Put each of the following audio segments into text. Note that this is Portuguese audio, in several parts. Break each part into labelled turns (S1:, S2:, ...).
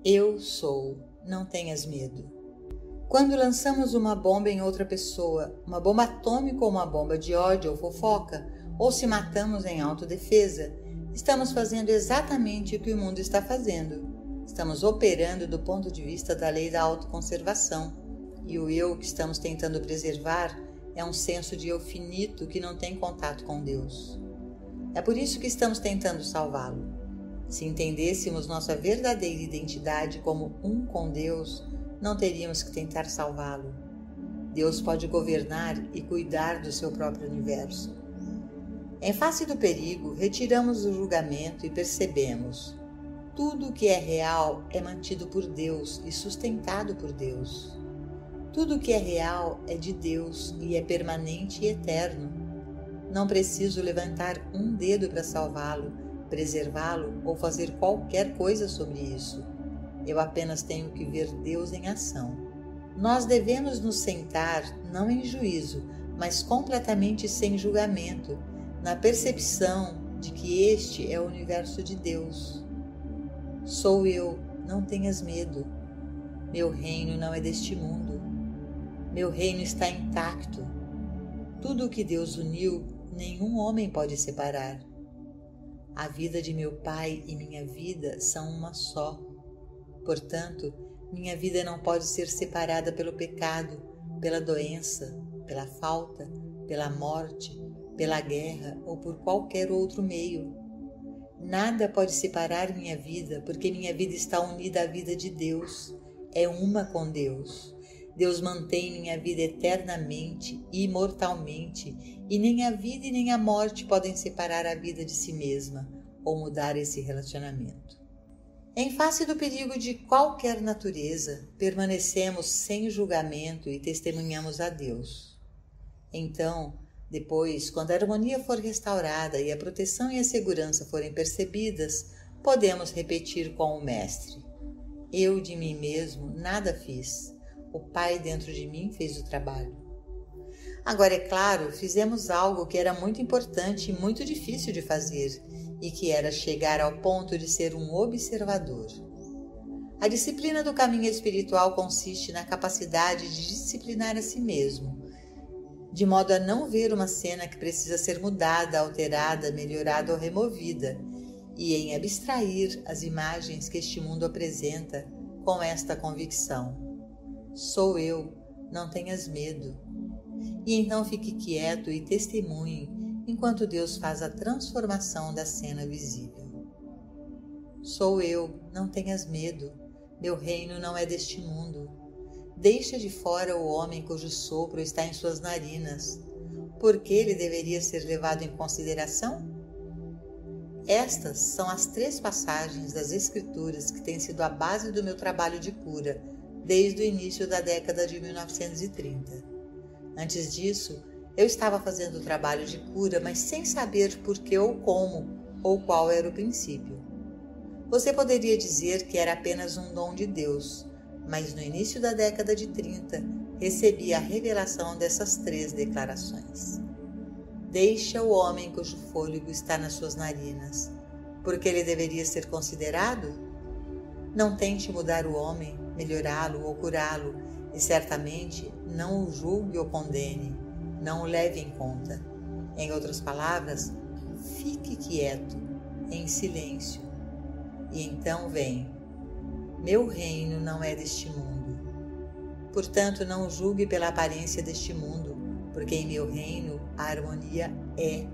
S1: Eu sou, não tenhas medo. Quando lançamos uma bomba em outra pessoa, uma bomba atômica ou uma bomba de ódio ou fofoca, ou se matamos em autodefesa, estamos fazendo exatamente o que o mundo está fazendo. Estamos operando do ponto de vista da lei da autoconservação, e o eu que estamos tentando preservar é um senso de eu finito que não tem contato com Deus. É por isso que estamos tentando salvá-lo. Se entendêssemos nossa verdadeira identidade como um com Deus, não teríamos que tentar salvá-lo. Deus pode governar e cuidar do seu próprio universo. Em face do perigo, retiramos o julgamento e percebemos: tudo o que é real é mantido por Deus e sustentado por Deus. Tudo o que é real é de Deus e é permanente e eterno. Não preciso levantar um dedo para salvá-lo, preservá-lo ou fazer qualquer coisa sobre isso. Eu apenas tenho que ver Deus em ação. Nós devemos nos sentar, não em juízo, mas completamente sem julgamento, na percepção de que este é o universo de Deus. Sou eu, não tenhas medo. Meu reino não é deste mundo. Meu reino está intacto. Tudo o que Deus uniu, nenhum homem pode separar. A vida de meu Pai e minha vida são uma só. Portanto, minha vida não pode ser separada pelo pecado, pela doença, pela falta, pela morte, pela guerra ou por qualquer outro meio. Nada pode separar minha vida, porque minha vida está unida à vida de Deus, é uma com Deus. Deus mantém minha vida eternamente, imortalmente, e nem a vida e nem a morte podem separar a vida de si mesma ou mudar esse relacionamento. Em face do perigo de qualquer natureza, permanecemos sem julgamento e testemunhamos a Deus. Então, depois, quando a harmonia for restaurada e a proteção e a segurança forem percebidas, podemos repetir com o Mestre: eu de mim mesmo nada fiz. O Pai dentro de mim fez o trabalho. Agora, é claro, fizemos algo que era muito importante e muito difícil de fazer, e que era chegar ao ponto de ser um observador. A disciplina do caminho espiritual consiste na capacidade de disciplinar a si mesmo, de modo a não ver uma cena que precisa ser mudada, alterada, melhorada ou removida, e em abstrair as imagens que este mundo apresenta com esta convicção: sou eu, não tenhas medo. E então fique quieto e testemunhe enquanto Deus faz a transformação da cena visível. Sou eu, não tenhas medo. Meu reino não é deste mundo. Deixa de fora o homem cujo sopro está em suas narinas. Por que ele deveria ser levado em consideração? Estas são as 3 passagens das Escrituras que têm sido a base do meu trabalho de cura desde o início da década de 1930. Antes disso, eu estava fazendo o trabalho de cura, mas sem saber por que ou como, ou qual era o princípio. Você poderia dizer que era apenas um dom de Deus, mas no início da década de 30, recebi a revelação dessas 3 declarações. Deixa o homem cujo fôlego está nas suas narinas, porque ele deveria ser considerado? Não tente mudar o homem, melhorá-lo ou curá-lo, e certamente não o julgue ou condene, não o leve em conta. Em outras palavras, fique quieto, em silêncio. E então vem: meu reino não é deste mundo. Portanto, não julgue pela aparência deste mundo, porque em meu reino a harmonia é.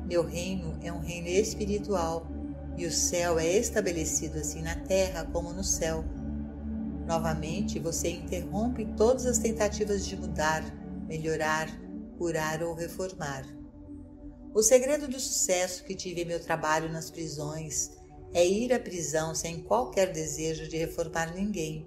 S1: Meu reino é um reino espiritual, e o céu é estabelecido assim na terra como no céu. Novamente, você interrompe todas as tentativas de mudar, melhorar, curar ou reformar. O segredo do sucesso que tive em meu trabalho nas prisões é ir à prisão sem qualquer desejo de reformar ninguém.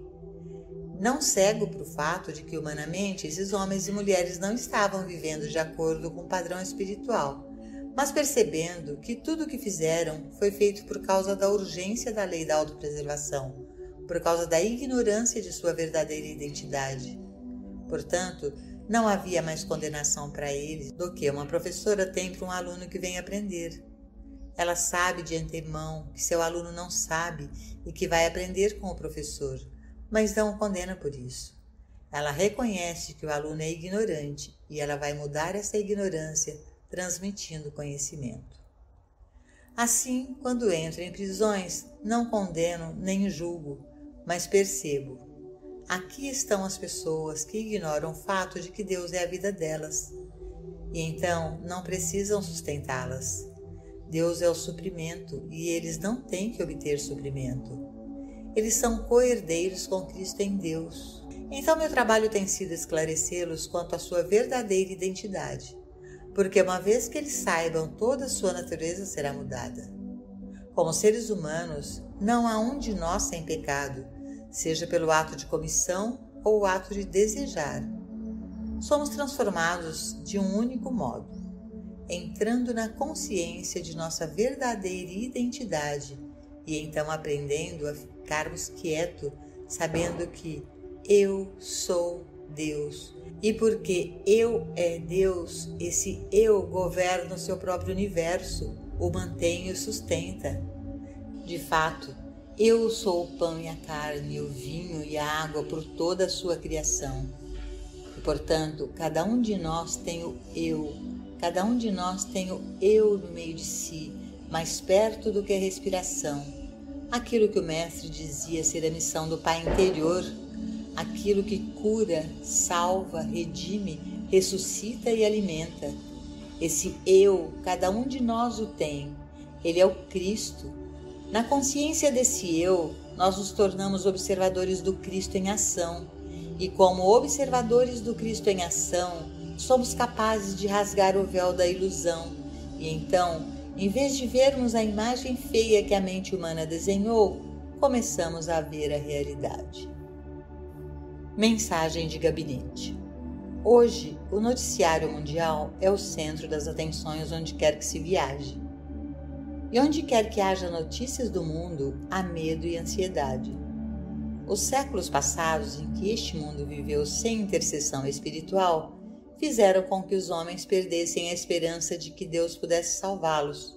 S1: Não cego para o fato de que, humanamente, esses homens e mulheres não estavam vivendo de acordo com o padrão espiritual, mas percebendo que tudo o que fizeram foi feito por causa da urgência da lei da autopreservação, por causa da ignorância de sua verdadeira identidade. Portanto, não havia mais condenação para eles do que uma professora tem para um aluno que vem aprender. Ela sabe de antemão que seu aluno não sabe e que vai aprender com o professor, mas não o condena por isso. Ela reconhece que o aluno é ignorante e ela vai mudar essa ignorância transmitindo conhecimento. Assim, quando entro em prisões, não condeno nem julgo, mas percebo. Aqui estão as pessoas que ignoram o fato de que Deus é a vida delas, e então não precisam sustentá-las. Deus é o suprimento e eles não têm que obter suprimento. Eles são co-herdeiros com Cristo em Deus. Então meu trabalho tem sido esclarecê-los quanto à sua verdadeira identidade, porque uma vez que eles saibam, toda a sua natureza será mudada. Como seres humanos, não há um de nós sem pecado, seja pelo ato de comissão ou o ato de desejar. Somos transformados de um único modo, entrando na consciência de nossa verdadeira identidade e então aprendendo a ficarmos quietos, sabendo que eu sou Deus. E porque eu é Deus, esse eu governa o seu próprio universo, o mantém e o sustenta. De fato, eu sou o pão e a carne, o vinho e a água por toda a sua criação. E, portanto, cada um de nós tem o eu, cada um de nós tem o eu no meio de si, mais perto do que a respiração. Aquilo que o mestre dizia ser a missão do Pai interior, aquilo que cura, salva, redime, ressuscita e alimenta. Esse eu, cada um de nós o tem. Ele é o Cristo. Na consciência desse eu, nós nos tornamos observadores do Cristo em ação. E como observadores do Cristo em ação, somos capazes de rasgar o véu da ilusão. E então, em vez de vermos a imagem feia que a mente humana desenhou, começamos a ver a realidade. Mensagem de gabinete. Hoje, o noticiário mundial é o centro das atenções onde quer que se viaje. E onde quer que haja notícias do mundo, há medo e ansiedade. Os séculos passados em que este mundo viveu sem intercessão espiritual fizeram com que os homens perdessem a esperança de que Deus pudesse salvá-los.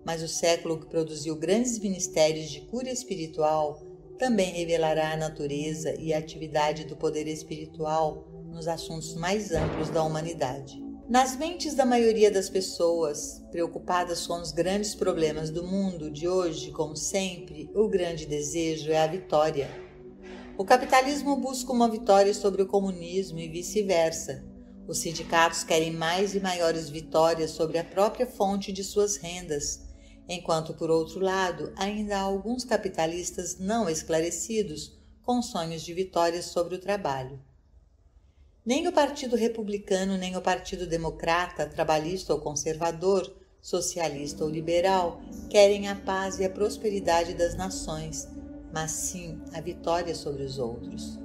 S1: Mas o século que produziu grandes ministérios de cura espiritual também revelará a natureza e a atividade do poder espiritual nos assuntos mais amplos da humanidade. Nas mentes da maioria das pessoas, preocupadas com os grandes problemas do mundo de hoje, como sempre, o grande desejo é a vitória. O capitalismo busca uma vitória sobre o comunismo e vice-versa. Os sindicatos querem mais e maiores vitórias sobre a própria fonte de suas rendas, enquanto, por outro lado, ainda há alguns capitalistas não esclarecidos com sonhos de vitórias sobre o trabalho. Nem o Partido Republicano, nem o Partido Democrata, trabalhista ou conservador, socialista ou liberal, querem a paz e a prosperidade das nações, mas sim a vitória sobre os outros.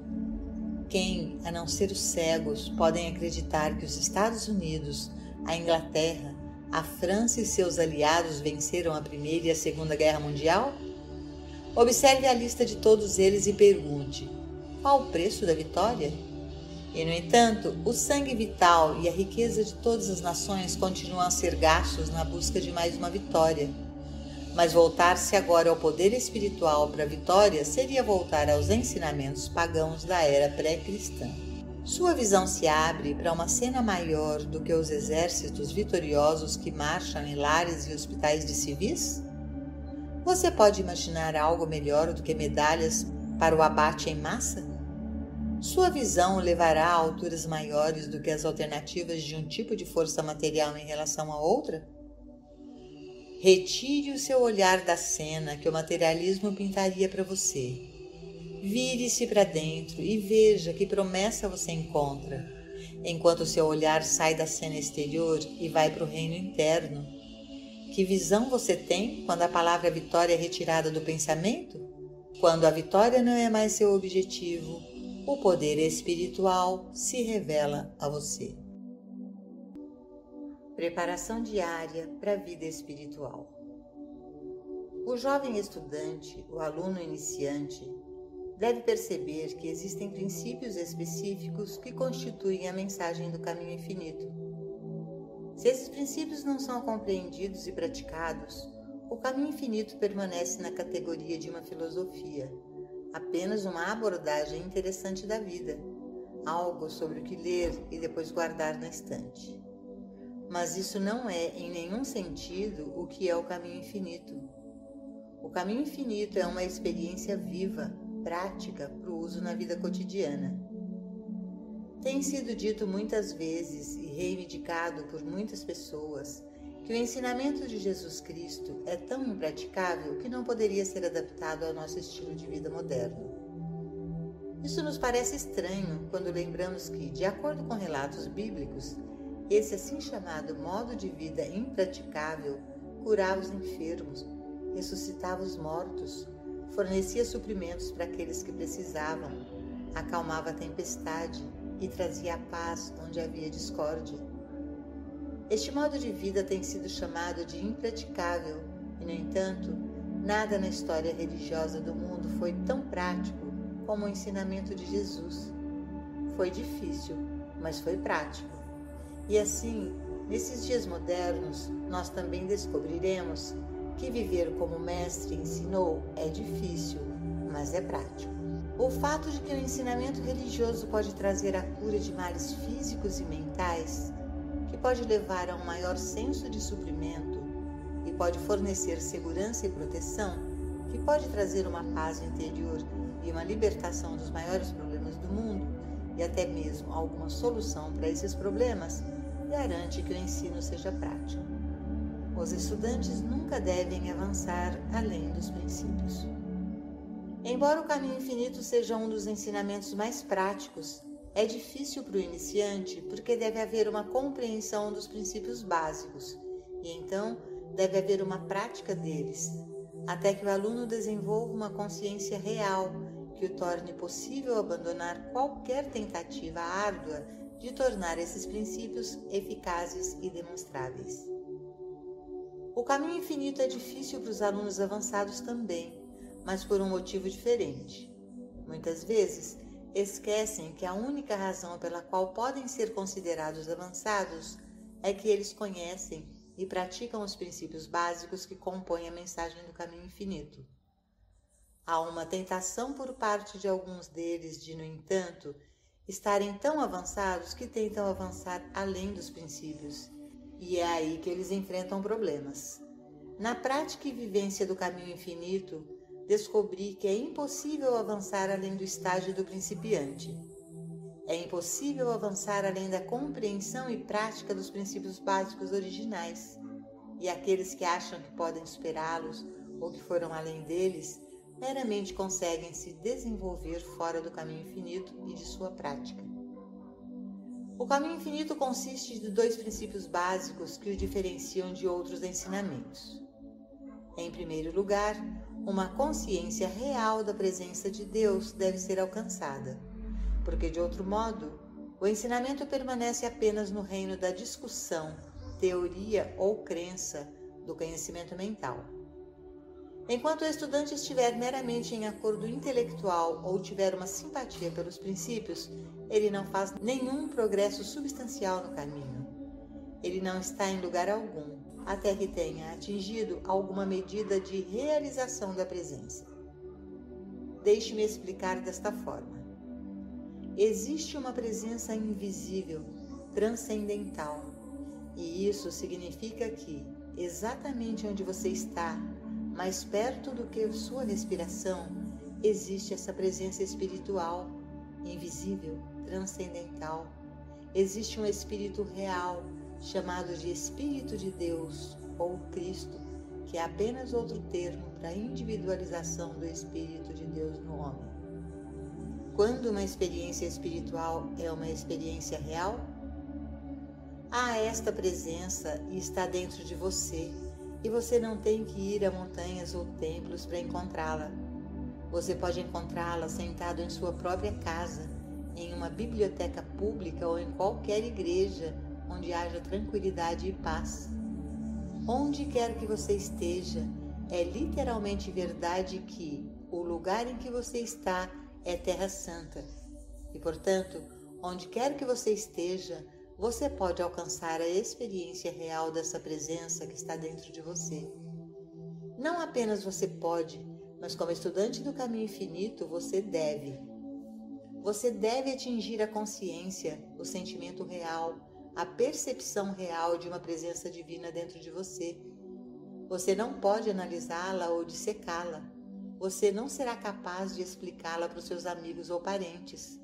S1: Quem, a não ser os cegos, podem acreditar que os Estados Unidos, a Inglaterra, a França e seus aliados venceram a Primeira e a Segunda Guerra Mundial? Observe a lista de todos eles e pergunte: qual o preço da vitória? E, no entanto, o sangue vital e a riqueza de todas as nações continuam a ser gastos na busca de mais uma vitória. Mas voltar-se agora ao poder espiritual para a vitória seria voltar aos ensinamentos pagãos da era pré-cristã. Sua visão se abre para uma cena maior do que os exércitos vitoriosos que marcham em lares e hospitais de civis? Você pode imaginar algo melhor do que medalhas para o abate em massa? Sua visão o levará a alturas maiores do que as alternativas de um tipo de força material em relação a outra? Retire o seu olhar da cena que o materialismo pintaria para você. Vire-se para dentro e veja que promessa você encontra, enquanto seu olhar sai da cena exterior e vai para o reino interno. Que visão você tem quando a palavra vitória é retirada do pensamento? Quando a vitória não é mais seu objetivo, o poder espiritual se revela a você. Preparação diária para a vida espiritual. O jovem estudante, o aluno iniciante, deve perceber que existem princípios específicos que constituem a mensagem do caminho infinito. Se esses princípios não são compreendidos e praticados, O caminho infinito permanece na categoria de uma filosofia, apenas uma abordagem interessante da vida, algo sobre o que ler e depois guardar na estante. Mas isso não é, em nenhum sentido, o que é o caminho infinito. O caminho infinito é uma experiência viva, prática, para o uso na vida cotidiana. Tem sido dito muitas vezes e reivindicado por muitas pessoas que o ensinamento de Jesus Cristo é tão impraticável que não poderia ser adaptado ao nosso estilo de vida moderno. Isso nos parece estranho quando lembramos que, de acordo com relatos bíblicos, esse assim chamado modo de vida impraticável curava os enfermos, ressuscitava os mortos, fornecia suprimentos para aqueles que precisavam, acalmava a tempestade e trazia a paz onde havia discórdia. Este modo de vida tem sido chamado de impraticável e, no entanto, nada na história religiosa do mundo foi tão prático como o ensinamento de Jesus. Foi difícil, mas foi prático. E assim, nesses dias modernos, nós também descobriremos que viver como o Mestre ensinou é difícil, mas é prático. O fato de que o ensinamento religioso pode trazer a cura de males físicos e mentais, que pode levar a um maior senso de suprimento e pode fornecer segurança e proteção, que pode trazer uma paz interior e uma libertação dos maiores problemas do mundo e até mesmo alguma solução para esses problemas, garante que o ensino seja prático. Os estudantes nunca devem avançar além dos princípios. Embora o caminho infinito seja um dos ensinamentos mais práticos, é difícil para o iniciante porque deve haver uma compreensão dos princípios básicos e então deve haver uma prática deles, até que o aluno desenvolva uma consciência real que o torne possível abandonar qualquer tentativa árdua de tornar esses princípios eficazes e demonstráveis. O caminho infinito é difícil para os alunos avançados também, mas por um motivo diferente. Muitas vezes, esquecem que a única razão pela qual podem ser considerados avançados é que eles conhecem e praticam os princípios básicos que compõem a mensagem do caminho infinito. Há uma tentação por parte de alguns deles de, no entanto, estarem tão avançados que tentam avançar além dos princípios, e é aí que eles enfrentam problemas. Na prática e vivência do caminho infinito, descobri que é impossível avançar além do estágio do principiante. É impossível avançar além da compreensão e prática dos princípios básicos originais, e aqueles que acham que podem superá-los ou que foram além deles, meramente conseguem se desenvolver fora do caminho infinito e de sua prática. O caminho infinito consiste de dois princípios básicos que o diferenciam de outros ensinamentos. Em primeiro lugar, uma consciência real da presença de Deus deve ser alcançada, porque de outro modo, o ensinamento permanece apenas no reino da discussão, teoria ou crença do conhecimento mental. Enquanto o estudante estiver meramente em acordo intelectual ou tiver uma simpatia pelos princípios, ele não faz nenhum progresso substancial no caminho. Ele não está em lugar algum, até que tenha atingido alguma medida de realização da presença. Deixe-me explicar desta forma. Existe uma presença invisível, transcendental, e isso significa que, exatamente onde você está, mais perto do que sua respiração, existe essa presença espiritual, invisível, transcendental. Existe um espírito real, chamado de Espírito de Deus ou Cristo, que é apenas outro termo para a individualização do Espírito de Deus no homem. Quando uma experiência espiritual é uma experiência real, há esta presença e está dentro de você, e você não tem que ir a montanhas ou templos para encontrá-la. Você pode encontrá-la sentado em sua própria casa, em uma biblioteca pública ou em qualquer igreja onde haja tranquilidade e paz. Onde quer que você esteja, é literalmente verdade que o lugar em que você está é Terra Santa e, portanto, onde quer que você esteja, você pode alcançar a experiência real dessa presença que está dentro de você. Não apenas você pode, mas como estudante do caminho infinito, você deve. Você deve atingir a consciência, o sentimento real, a percepção real de uma presença divina dentro de você. Você não pode analisá-la ou dissecá-la. Você não será capaz de explicá-la para os seus amigos ou parentes.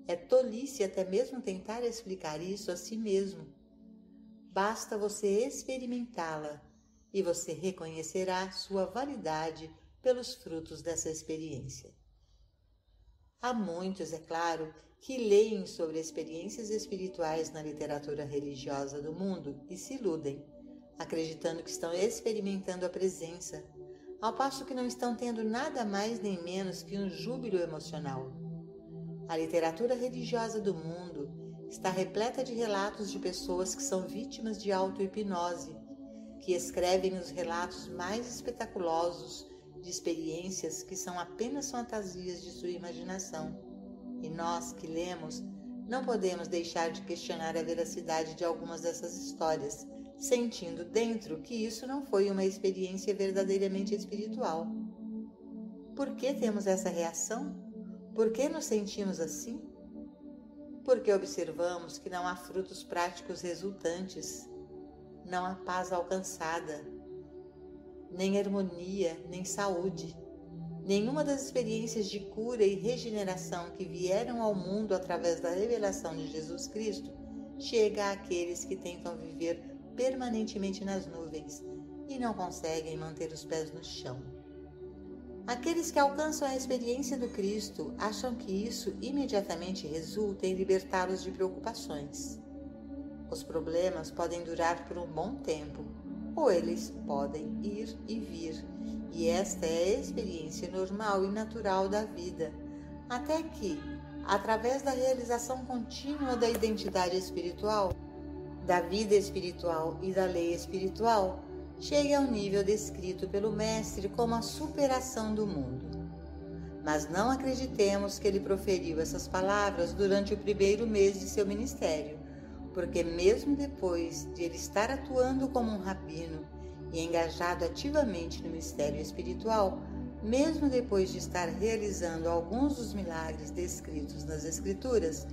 S1: É tolice até mesmo tentar explicar isso a si mesmo. Basta você experimentá-la e você reconhecerá sua validade pelos frutos dessa experiência. Há muitos, é claro, que leem sobre experiências espirituais na literatura religiosa do mundo e se iludem, acreditando que estão experimentando a presença, ao passo que não estão tendo nada mais nem menos que um júbilo emocional. A literatura religiosa do mundo está repleta de relatos de pessoas que são vítimas de auto-hipnose, que escrevem os relatos mais espetaculosos de experiências que são apenas fantasias de sua imaginação. E nós, que lemos, não podemos deixar de questionar a veracidade de algumas dessas histórias, sentindo dentro que isso não foi uma experiência verdadeiramente espiritual. Por que temos essa reação? Por que nos sentimos assim? Porque observamos que não há frutos práticos resultantes, não há paz alcançada, nem harmonia, nem saúde. Nenhuma das experiências de cura e regeneração que vieram ao mundo através da revelação de Jesus Cristo chega àqueles que tentam viver permanentemente nas nuvens e não conseguem manter os pés no chão. Aqueles que alcançam a experiência do Cristo acham que isso imediatamente resulta em libertá-los de preocupações. Os problemas podem durar por um bom tempo, ou eles podem ir e vir, e esta é a experiência normal e natural da vida, até que, através da realização contínua da identidade espiritual, da vida espiritual e da lei espiritual, chegue ao nível descrito pelo Mestre como a superação do mundo. Mas não acreditemos que ele proferiu essas palavras durante o primeiro mês de seu ministério, porque mesmo depois de ele estar atuando como um rabino e engajado ativamente no mistério espiritual, mesmo depois de estar realizando alguns dos milagres descritos nas Escrituras,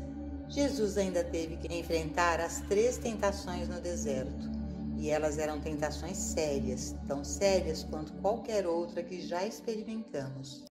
S1: Jesus ainda teve que enfrentar as 3 tentações no deserto, e elas eram tentações sérias, tão sérias quanto qualquer outra que já experimentamos.